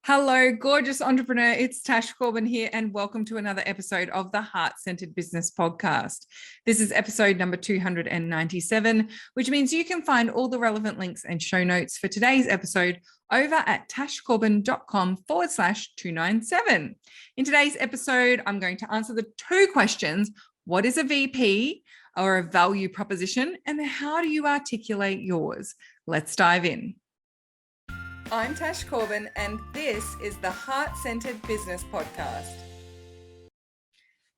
Hello, gorgeous entrepreneur. It's Tash Corbin here, and welcome to another episode of the Heart-Centered Business Podcast. This is episode number 297, which means you can find all the relevant links and show notes for today's episode over at tashcorbin.com/297. In today's episode, I'm going to answer the two questions. What is a VP or a value proposition, and how do you articulate yours? Let's dive in. I'm Tash Corbin, and this is the Heart-Centered Business Podcast.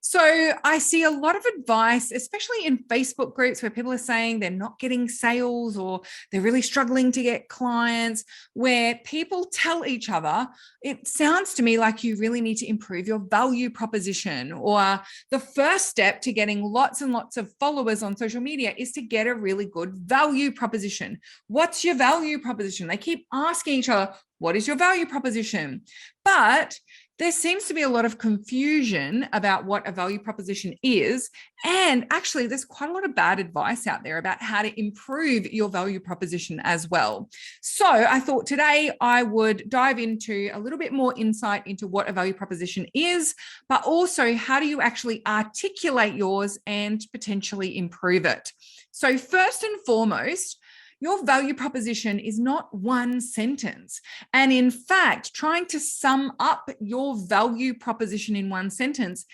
So I see a lot of advice, especially in Facebook groups where people are saying they're not getting sales or they're really struggling to get clients, where people tell each other, it sounds to me like you really need to improve your value proposition, or the first step to getting lots and lots of followers on social media is to get a really good value proposition. What's your value proposition? They keep asking each other, what is your value proposition? But there seems to be a lot of confusion about what a value proposition is. And actually, there's quite a lot of bad advice out there about how to improve your value proposition as well. So I thought today I would dive into a little bit more insight into what a value proposition is, but also how do you actually articulate yours and potentially improve it. So first and foremost, your value proposition is not one sentence. And in fact, trying to sum up your value proposition in one sentence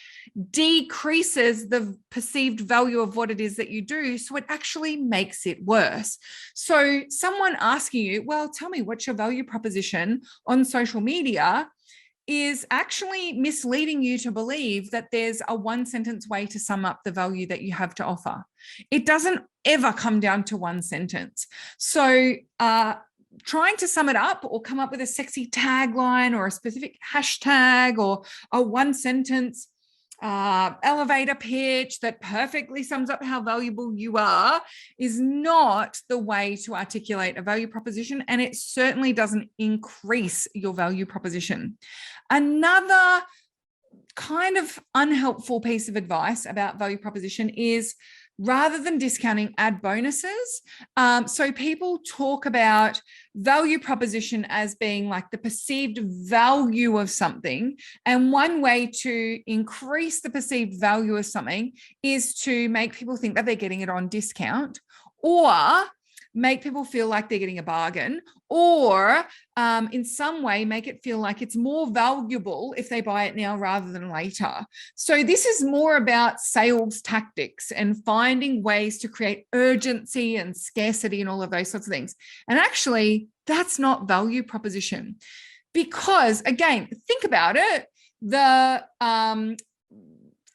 decreases the perceived value of what it is that you do. So it actually makes it worse. So someone asking you, well, tell me what's your value proposition on social media, is actually misleading you to believe that there's a one sentence way to sum up the value that you have to offer. It doesn't ever come down to one sentence. So trying to sum it up or come up with a sexy tagline or a specific hashtag or a one sentence elevator pitch that perfectly sums up how valuable you are is not the way to articulate a value proposition, and it certainly doesn't increase your value proposition. Another kind of unhelpful piece of advice about value proposition is, rather than discounting, add bonuses. So people talk about value proposition as being like the perceived value of something. And one way to increase the perceived value of something is to make people think that they're getting it on discount, or make people feel like they're getting a bargain, or in some way make it feel like it's more valuable if they buy it now rather than later. So this is more about sales tactics and finding ways to create urgency and scarcity and all of those sorts of things. And actually, that's not value proposition, because again, think about it. The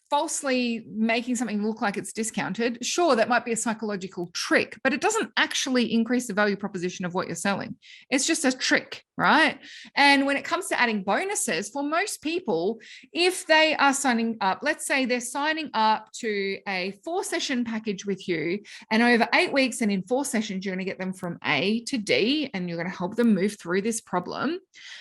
falsely making something look like it's discounted, sure, that might be a psychological trick, but it doesn't actually increase the value proposition of what you're selling. It's just a trick, right? And when it comes to adding bonuses, for most people, if they are signing up, let's say they're signing up to a 4-session package with you, and over 8 weeks and in 4 sessions, you're going to get them from A to D, and you're going to help them move through this problem.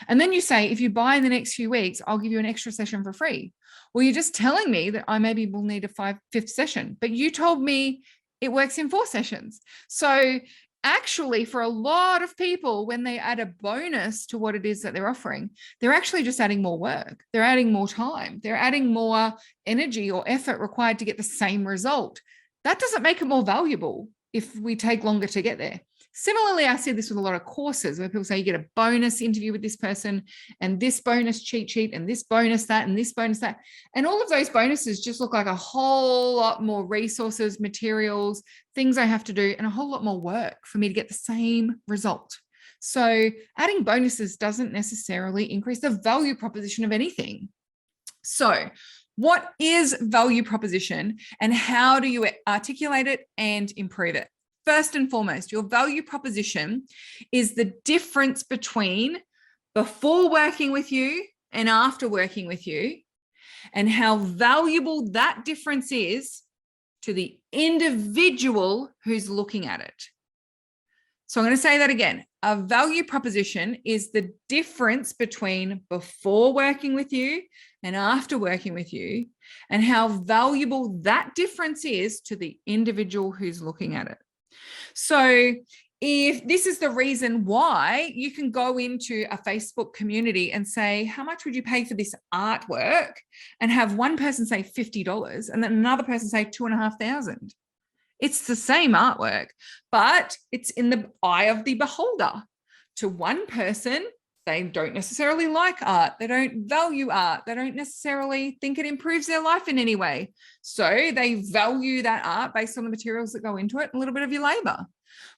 And then you say, if you buy in the next few weeks, I'll give you an extra session for free. Well, you're just telling me that I maybe will need a 5th session, but you told me it works in 4 sessions. So actually, for a lot of people, when they add a bonus to what it is that they're offering, they're actually just adding more work. They're adding more time. They're adding more energy or effort required to get the same result. That doesn't make it more valuable if we take longer to get there. Similarly, I see this with a lot of courses where people say you get a bonus interview with this person and this bonus cheat sheet and this bonus that and this bonus that. And all of those bonuses just look like a whole lot more resources, materials, things I have to do, and a whole lot more work for me to get the same result. So adding bonuses doesn't necessarily increase the value proposition of anything. So what is value proposition, and how do you articulate it and improve it? First and foremost, your value proposition is the difference between before working with you and after working with you, and how valuable that difference is to the individual who's looking at it. So I'm going to say that again. A value proposition is the difference between before working with you and after working with you, and how valuable that difference is to the individual who's looking at it. So if this is the reason why, you can go into a Facebook community and say, how much would you pay for this artwork? And have one person say $50 and then another person say $2,500. It's the same artwork, but it's in the eye of the beholder. To one person, they don't necessarily like art. They don't value art. They don't necessarily think it improves their life in any way. So they value that art based on the materials that go into it and a little bit of your labor.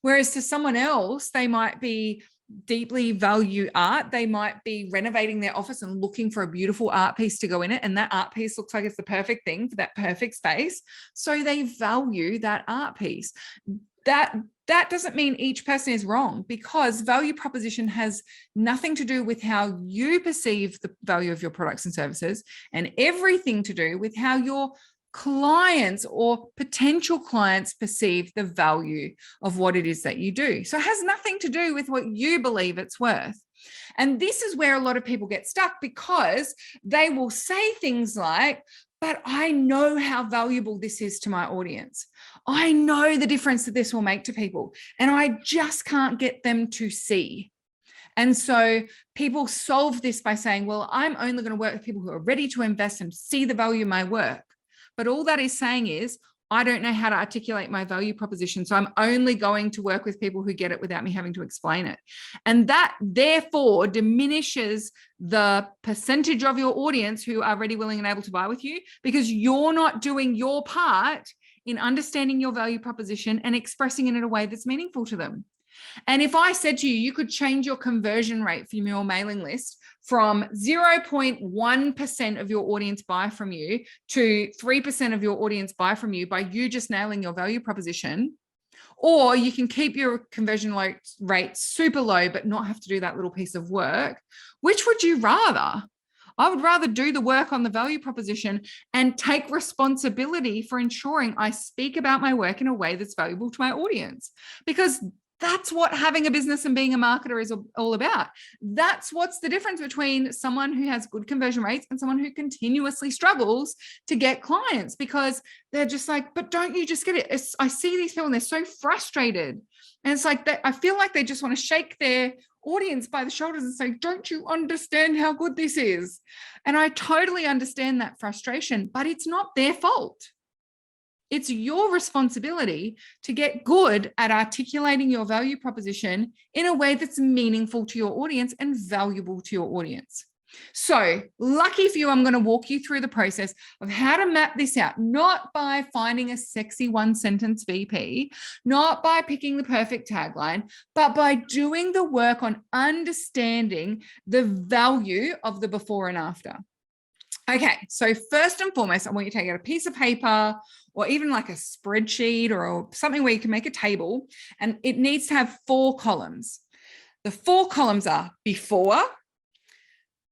Whereas to someone else, they might be deeply value art. They might be renovating their office and looking for a beautiful art piece to go in it. And that art piece looks like it's the perfect thing for that perfect space. So they value that art piece. That doesn't mean each person is wrong, because value proposition has nothing to do with how you perceive the value of your products and services, and everything to do with how your clients or potential clients perceive the value of what it is that you do. So it has nothing to do with what you believe it's worth. And this is where a lot of people get stuck, because they will say things like, but I know how valuable this is to my audience. I know the difference that this will make to people, and I just can't get them to see. And so people solve this by saying, well, I'm only going to work with people who are ready to invest and see the value of my work. But all that is saying is, I don't know how to articulate my value proposition. So I'm only going to work with people who get it without me having to explain it. And that therefore diminishes the percentage of your audience who are ready, willing, and able to buy with you, because you're not doing your part in understanding your value proposition and expressing it in a way that's meaningful to them. And if I said to you, you could change your conversion rate from your mailing list from 0.1% of your audience buy from you to 3% of your audience buy from you by you just nailing your value proposition, or you can keep your conversion rate super low but not have to do that little piece of work, which would you rather? I would rather do the work on the value proposition and take responsibility for ensuring I speak about my work in a way that's valuable to my audience, because that's what having a business and being a marketer is all about. That's what's the difference between someone who has good conversion rates and someone who continuously struggles to get clients, because they're just like, but don't you just get it? I see these people and they're so frustrated. And it's like, I feel like they just want to shake their audience by the shoulders and say, don't you understand how good this is? And I totally understand that frustration, but it's not their fault. It's your responsibility to get good at articulating your value proposition in a way that's meaningful to your audience and valuable to your audience. So lucky for you, I'm going to walk you through the process of how to map this out, not by finding a sexy one-sentence VP, not by picking the perfect tagline, but by doing the work on understanding the value of the before and after. Okay, so first and foremost, I want you to take out a piece of paper or even like a spreadsheet or something where you can make a table, and it needs to have 4 columns. The 4 columns are before,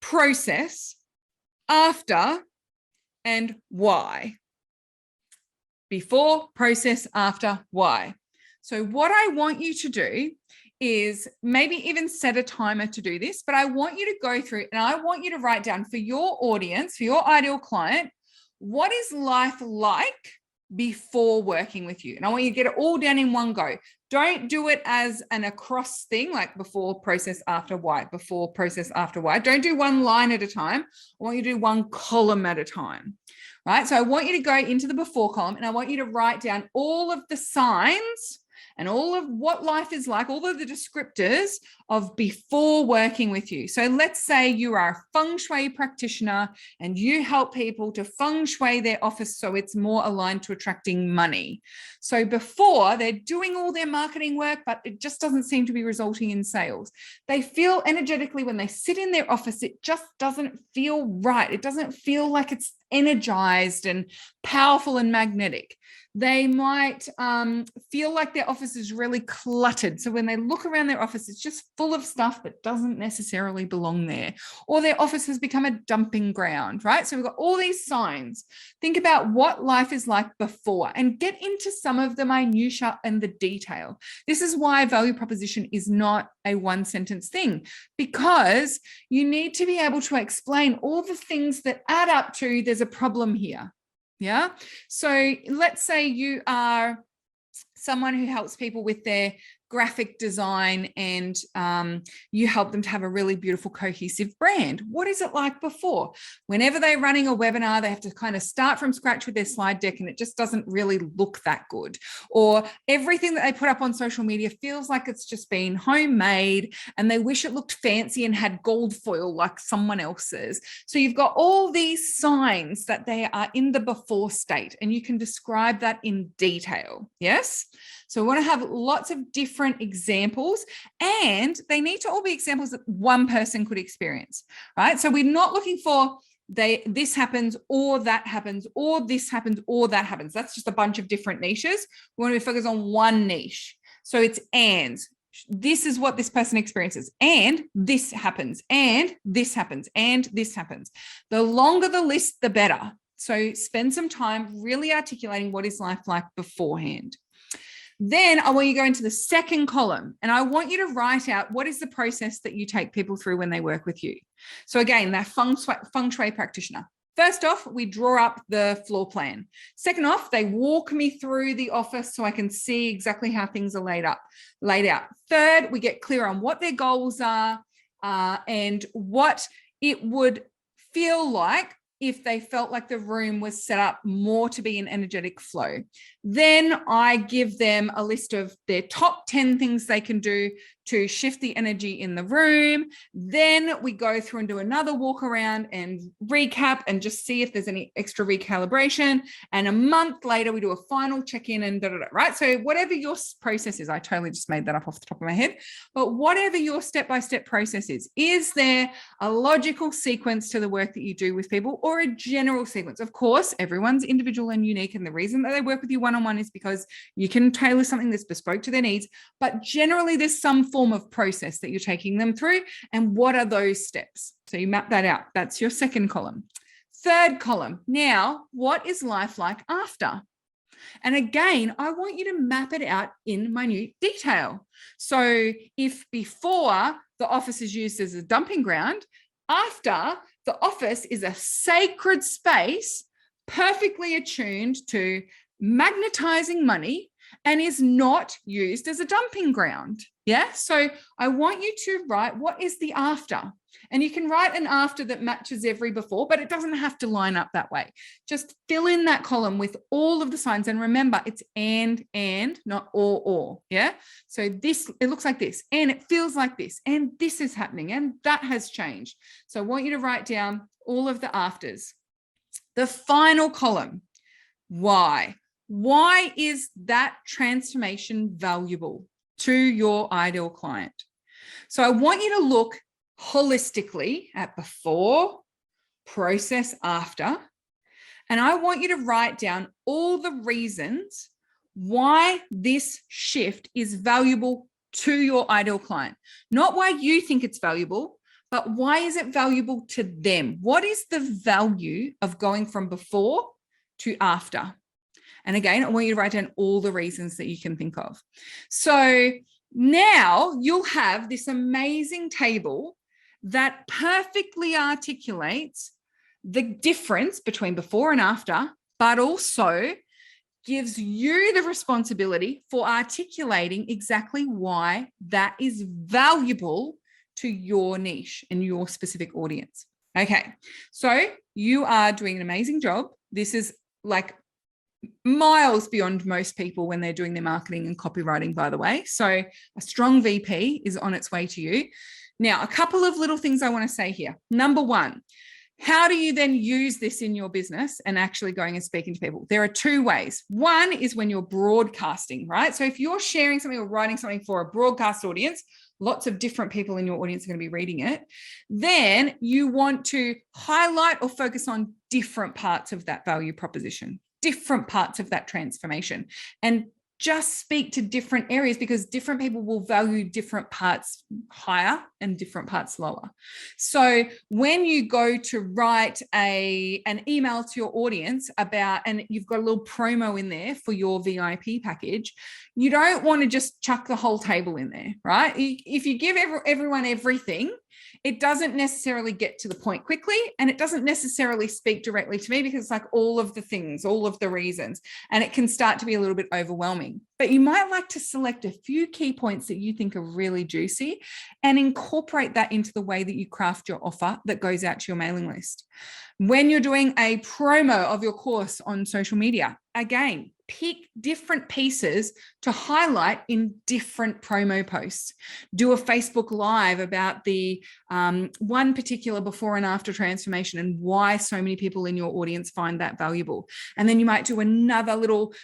process, after, and why. Before, process, after, why. So what I want you to do is maybe even set a timer to do this, but I want you to go through and I want you to write down for your audience, for your ideal client, what is life like before working with you? And I want you to get it all down in one go. Don't do it as an across thing, like before, process, after, why, before, process, after, why. Don't do one line at a time. I want you to do one column at a time, right? So I want you to go into the before column and I want you to write down all of the signs and all of what life is like, all of the descriptors of before working with you. So let's say you are a feng shui practitioner and you help people to feng shui their office so it's more aligned to attracting money. So before, they're doing all their marketing work, but it just doesn't seem to be resulting in sales. They feel energetically when they sit in their office, it just doesn't feel right. It doesn't feel like it's energized and powerful and magnetic. They might feel like their office is really cluttered. So when they look around their office, it's just full of stuff that doesn't necessarily belong there. Or their office has become a dumping ground, right? So we've got all these signs. Think about what life is like before and get into some of the minutiae and the detail. This is why value proposition is not a one-sentence thing, because you need to be able to explain all the things that add up to there's a problem here. Yeah. So let's say you are someone who helps people with their graphic design and you help them to have a really beautiful, cohesive brand. What is it like before? Whenever they're running a webinar, they have to kind of start from scratch with their slide deck and it just doesn't really look that good. Or everything that they put up on social media feels like it's just been homemade and they wish it looked fancy and had gold foil like someone else's. So you've got all these signs that they are in the before state and you can describe that in detail. Yes? So we want to have lots of different examples and they need to all be examples that one person could experience, right? So we're not looking for this happens or that happens or this happens or that happens. That's just a bunch of different niches. We want to focus on one niche. So it's and. This is what this person experiences and this happens and this happens and this happens. The longer the list, the better. So spend some time really articulating what is life like beforehand. Then I want you to go into the second column and I want you to write out what is the process that you take people through when they work with you. So again, that feng shui practitioner. First off, we draw up the floor plan. Second off, they walk me through the office so I can see exactly how things are laid out. Third, we get clear on what their goals are and what it would feel like if they felt like the room was set up more to be an energetic flow. Then I give them a list of their top 10 things they can do to shift the energy in the room. Then we go through and do another walk around and recap and just see if there's any extra recalibration. And a month later, we do a final check-in and right? So whatever your process is, I totally just made that up off the top of my head, but whatever your step-by-step process is there a logical sequence to the work that you do with people or a general sequence? Of course, everyone's individual and unique. And the reason that they work with you one-on-one is because you can tailor something that's bespoke to their needs, but generally there's some form of process that you're taking them through. And what are those steps? So you map that out. That's your second column. Third column. Now, what is life like after? And again, I want you to map it out in minute detail. So if before the office is used as a dumping ground, after the office is a sacred space, perfectly attuned to magnetizing money and is not used as a dumping ground. Yeah. So I want you to write what is the after. And you can write an after that matches every before, but it doesn't have to line up that way. Just fill in that column with all of the signs. And remember, it's and, not or. Yeah. So this, it looks like this, and it feels like this, and this is happening, and that has changed. So I want you to write down all of the afters. The final column, why? Why is that transformation valuable to your ideal client? So I want you to look holistically at before, process, after, and I want you to write down all the reasons why this shift is valuable to your ideal client. Not why you think it's valuable, but why is it valuable to them? What is the value of going from before to after? And again, I want you to write down all the reasons that you can think of. So now you'll have this amazing table that perfectly articulates the difference between before and after, but also gives you the responsibility for articulating exactly why that is valuable to your niche and your specific audience. Okay, so you are doing an amazing job. This is like miles beyond most people when they're doing their marketing and copywriting, by the way. So a strong VP is on its way to you. Now, a couple of little things I want to say here. Number one, how do you then use this in your business and actually going and speaking to people? There are two ways. One is when you're broadcasting, right? So if you're sharing something or writing something for a broadcast audience, lots of different people in your audience are going to be reading it, then you want to highlight or focus on different parts of that value proposition, different parts of that transformation, and just speak to different areas because different people will value different parts higher and different parts lower. So when you go to write an email to your audience about, and you've got a little promo in there for your VIP package, you don't want to just chuck the whole table in there, right? If you give everyone everything, it doesn't necessarily get to the point quickly, and it doesn't necessarily speak directly to me because it's like all of the things, all of the reasons, and it can start to be a little bit overwhelming. But you might like to select a few key points that you think are really juicy and incorporate that into the way that you craft your offer that goes out to your mailing list. When you're doing a promo of your course on social media, again, pick different pieces to highlight in different promo posts. Do a Facebook Live about the one particular before and after transformation and why so many people in your audience find that valuable. And then you might do another little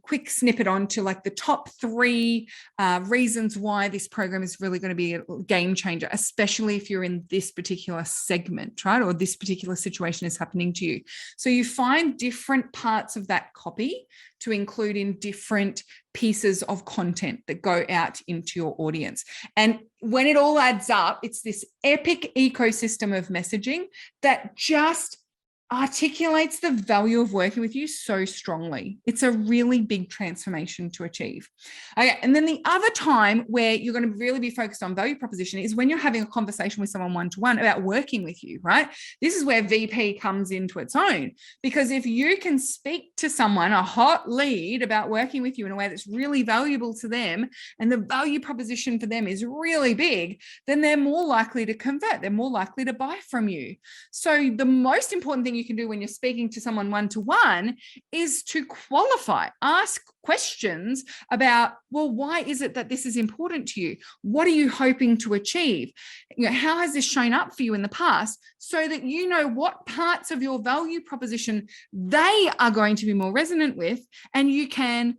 quick snippet onto like the top 3 reasons why this program is really going to be a game changer, especially if you're in this particular segment, right? Or this particular situation is happening to you. So you find different parts of that copy to include in different pieces of content that go out into your audience. And when it all adds up, it's this epic ecosystem of messaging that just articulates the value of working with you so strongly. It's a really big transformation to achieve. Okay, and then the other time where you're going to really be focused on value proposition is when you're having a conversation with someone one-to-one about working with you, right? This is where VP comes into its own, because if you can speak to someone, a hot lead, about working with you in a way that's really valuable to them, and the value proposition for them is really big, then they're more likely to convert. They're more likely to buy from you. So the most important thing you can do when you're speaking to someone one-to-one is to qualify, ask questions about, well, why is it that this is important to you? What are you hoping to achieve? How has this shown up for you in the past, so that you know what parts of your value proposition they are going to be more resonant with, and you can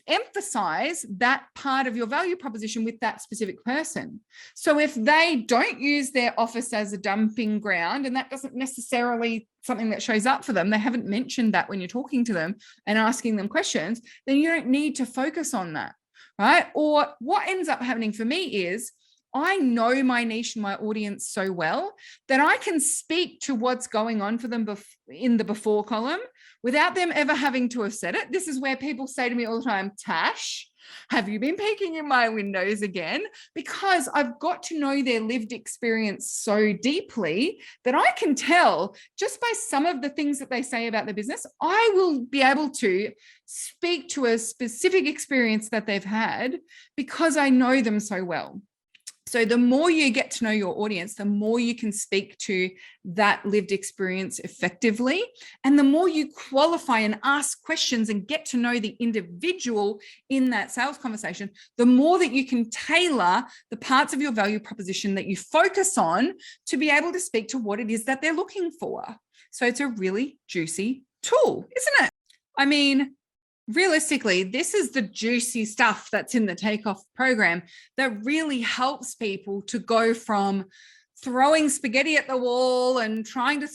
emphasize that part of your value proposition with that specific person. So if they don't use their office as a dumping ground, and that doesn't necessarily something that shows up for them, they haven't mentioned that when you're talking to them and asking them questions, then you don't need to focus on that, right? Or what ends up happening for me is I know my niche and my audience so well that I can speak to what's going on for them in the before column without them ever having to have said it. This is where people say to me all the time, Tash, have you been peeking in my windows again? Because I've got to know their lived experience so deeply that I can tell just by some of the things that they say about their business, I will be able to speak to a specific experience that they've had because I know them so well. So the more you get to know your audience, the more you can speak to that lived experience effectively. And the more you qualify and ask questions and get to know the individual in that sales conversation, the more that you can tailor the parts of your value proposition that you focus on to be able to speak to what it is that they're looking for. So it's a really juicy tool, isn't it? I mean, realistically, this is the juicy stuff that's in the Takeoff program that really helps people to go from throwing spaghetti at the wall and trying to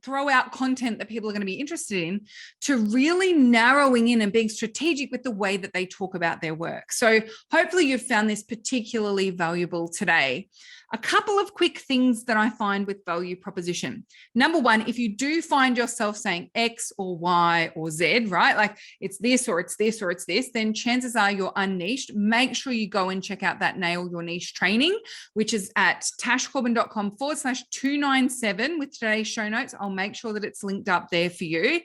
throw out content that people are going to be interested in, to really narrowing in and being strategic with the way that they talk about their work. So hopefully you've found this particularly valuable today. A couple of quick things that I find with value proposition. Number one, if you do find yourself saying X or Y or Z, right? Like it's this or it's this or it's this, then chances are you're unniched. Make sure you go and check out that Nail Your Niche training, which is at tashcorbin.com/297 with today's show notes. I'll make sure that it's linked up there for you.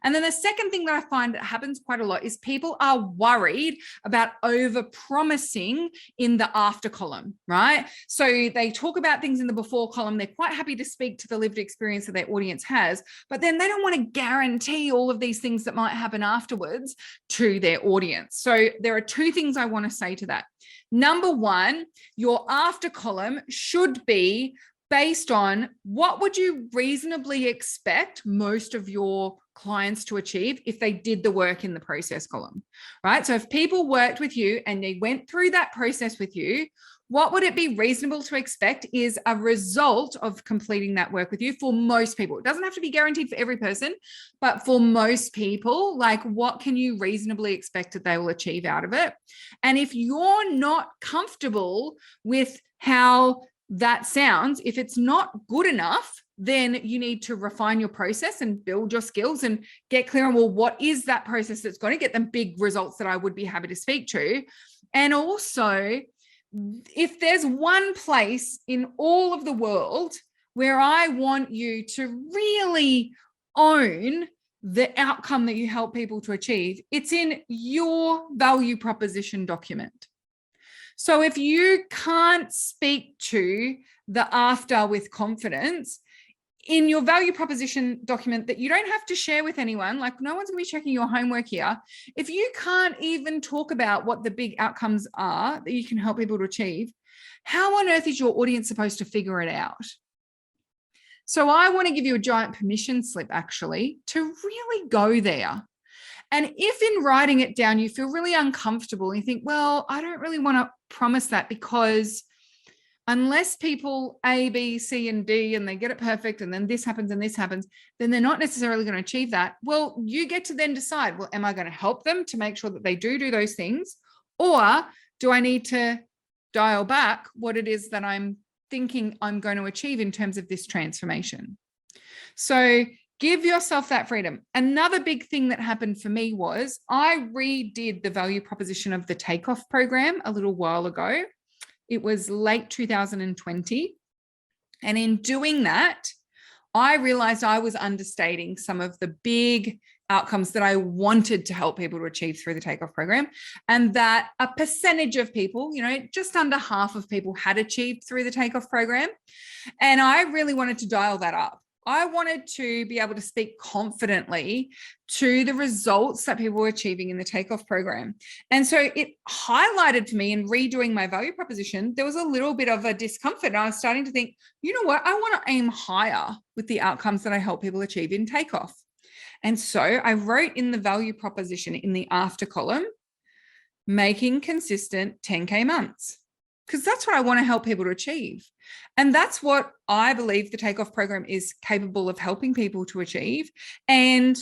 And then the second thing that I find that happens quite a lot is people are worried about over promising in the after column, right? So they talk about things in the before column. They're quite happy to speak to the lived experience that their audience has, but then they don't want to guarantee all of these things that might happen afterwards to their audience. So there are two things I want to say to that. Number one, your after column should be based on what would you reasonably expect most of your clients to achieve if they did the work in the process column, right? So if people worked with you and they went through that process with you, what would it be reasonable to expect is a result of completing that work with you for most people? It doesn't have to be guaranteed for every person, but for most people, like what can you reasonably expect that they will achieve out of it? And if you're not comfortable with how that sounds, if it's not good enough, then you need to refine your process and build your skills and get clear on, well, what is that process that's going to get them big results that I would be happy to speak to? And also if there's one place in all of the world where I want you to really own the outcome that you help people to achieve, it's in your value proposition document. So if you can't speak to the after with confidence in your value proposition document that you don't have to share with anyone, like no one's going to be checking your homework here. If you can't even talk about what the big outcomes are that you can help people to achieve, how on earth is your audience supposed to figure it out? So I want to give you a giant permission slip, actually, to really go there. And if in writing it down, you feel really uncomfortable and you think, well, I don't really want to promise that because unless people A, B, C, and D, and they get it perfect, and then this happens and this happens, then they're not necessarily going to achieve that. Well, you get to then decide, well, am I going to help them to make sure that they do those things? Or do I need to dial back what it is that I'm thinking I'm going to achieve in terms of this transformation? So give yourself that freedom. Another big thing that happened for me was I redid the value proposition of the Takeoff program a little while ago. It was late 2020. And in doing that, I realized I was understating some of the big outcomes that I wanted to help people to achieve through the Takeoff program, and that a percentage of people, just under half of people had achieved through the Takeoff program. And I really wanted to dial that up. I wanted to be able to speak confidently to the results that people were achieving in the Takeoff program. And so it highlighted to me in redoing my value proposition, there was a little bit of a discomfort. And I was starting to think, you know what? I want to aim higher with the outcomes that I help people achieve in Takeoff. And so I wrote in the value proposition in the after column, making consistent 10K months, because that's what I want to help people to achieve. And that's what I believe the Takeoff program is capable of helping people to achieve. And,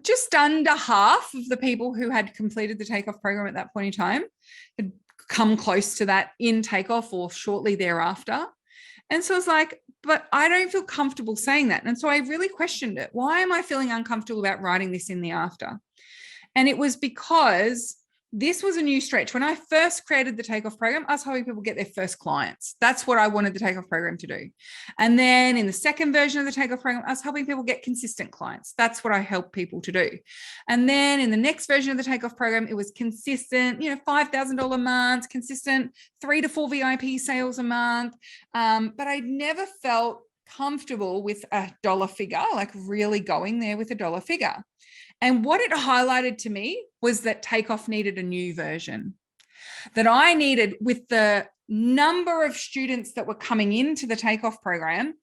just under half of the people who had completed the Takeoff program at that point in time had come close to that in Takeoff or shortly thereafter. And so I was like, but I don't feel comfortable saying that. And so I really questioned it. Why am I feeling uncomfortable about writing this in the after? And it was because this was a new stretch. When I first created the Takeoff program, I was helping people get their first clients. That's what I wanted the Takeoff program to do. And then in the second version of the Takeoff program, I was helping people get consistent clients. That's what I help people to do. And then in the next version of the Takeoff program, it was consistent, $5,000 months, consistent 3 to 4 VIP sales a month. But I never felt comfortable with a dollar figure, like really going there with a dollar figure. And what it highlighted to me was that Takeoff needed a new version, that I needed, with the number of students that were coming into the Takeoff program,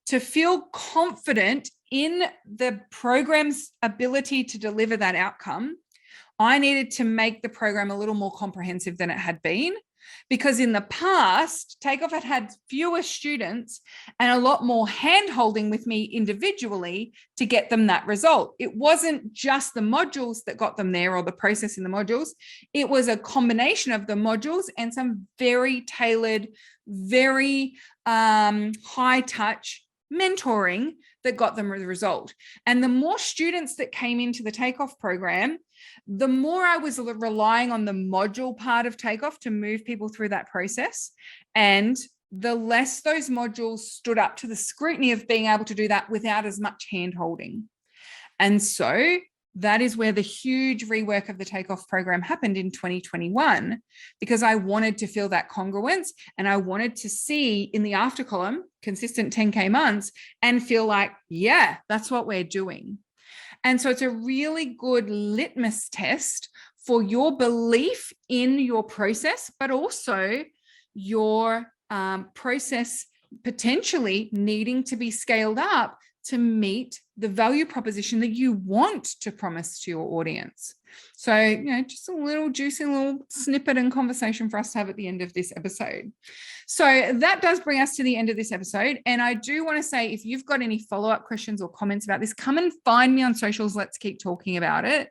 to feel confident in the program's ability to deliver that outcome. I needed to make the program a little more comprehensive than it had been, because in the past, Takeoff had fewer students and a lot more hand-holding with me individually to get them that result. It wasn't just the modules that got them there, or the process in the modules. It was a combination of the modules and some very tailored, very high-touch mentoring that got them the result. And the more students that came into the Takeoff program, the more I was relying on the module part of Takeoff to move people through that process, and the less those modules stood up to the scrutiny of being able to do that without as much hand-holding. And so that is where the huge rework of the Takeoff program happened in 2021, because I wanted to feel that congruence, and I wanted to see in the after column consistent 10K months and feel like, yeah, that's what we're doing. And so it's a really good litmus test for your belief in your process, but also your process potentially needing to be scaled up to meet the value proposition that you want to promise to your audience. So, just a little juicy little snippet and conversation for us to have at the end of this episode. So that does bring us to the end of this episode. And I do want to say, if you've got any follow-up questions or comments about this, come and find me on socials. Let's keep talking about it.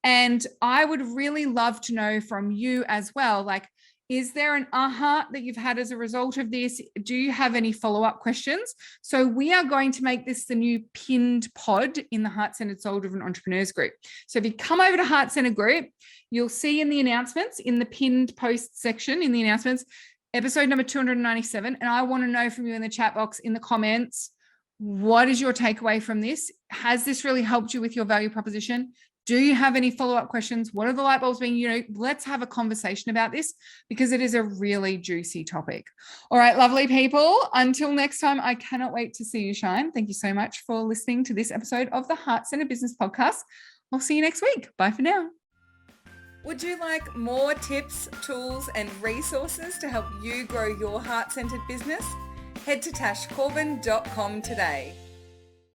And I would really love to know from you as well, like, Is there an aha that you've had as a result of this? Do you have any follow-up questions? So we are going to make this the new pinned pod in the Heart-Centered Soul-Driven Entrepreneurs group. So if you come over to Heart-Centered Group, you'll see in the announcements, in the pinned post section, in the announcements, episode number 297. And I want to know from you in the chat box, in the comments, what is your takeaway from this? Has this really helped you with your value proposition? Do you have any follow-up questions? What are the light bulbs being? Let's have a conversation about this because it is a really juicy topic. All right, lovely people. Until next time, I cannot wait to see you shine. Thank you so much for listening to this episode of the Heart-Centered Business Podcast. I'll see you next week. Bye for now. Would you like more tips, tools, and resources to help you grow your heart-centered business? Head to tashcorbin.com today.